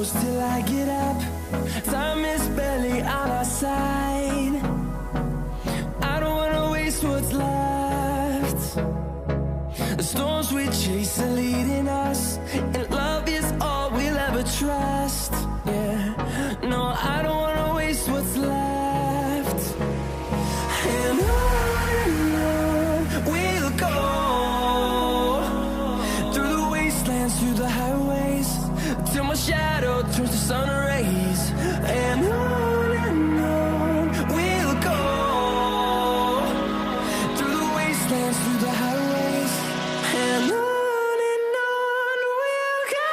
close till I get up. Time is barely on our side. I don't wanna waste what's left. The storms we chase are leading us, and love is all we'll ever trust. Yeah, no, I don't wanna waste what's left. And on we'll go, through the wastelands, through the highways, till my shadow turns to sun rays. And on we'll go, through the wastelands, through the highways, and on we'll go.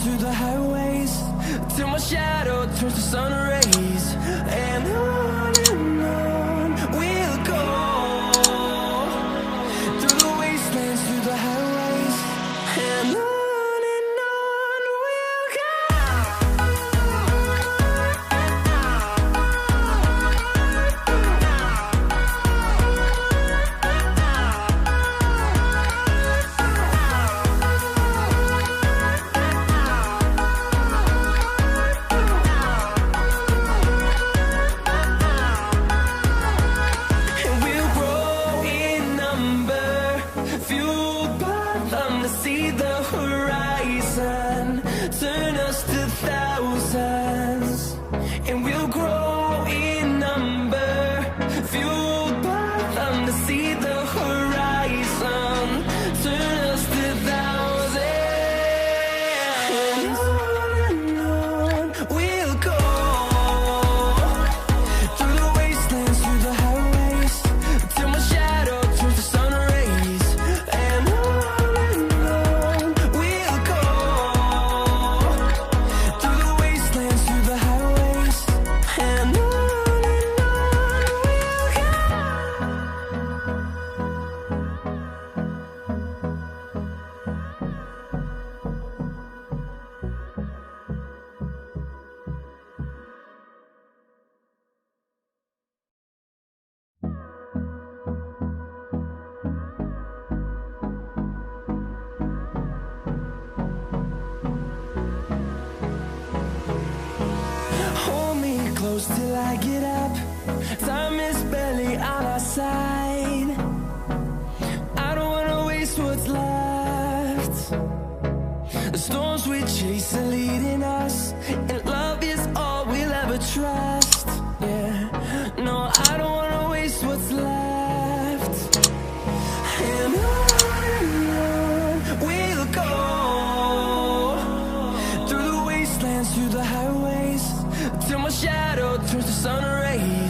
Through the highways, till my shadow turns to sun rays. And on we'll go, through the wastelands, through the highways, and on we'll go. See the horizon turn us to thousands, and we'll grow in number, fueled by them. To see the horizon turn us to thousands, and on we'll go, through the wastelands, through the highways, till my shadow turns to sun rays. And till I get up. Time is barely on our side. I don't wanna waste what's left. The storms we chase are leading us, and love is all we'll ever trust. Yeah, no, I don't wanna waste what's left. And on we'll go, through the wastelands, through the highways, till my shadow turns to sun rays.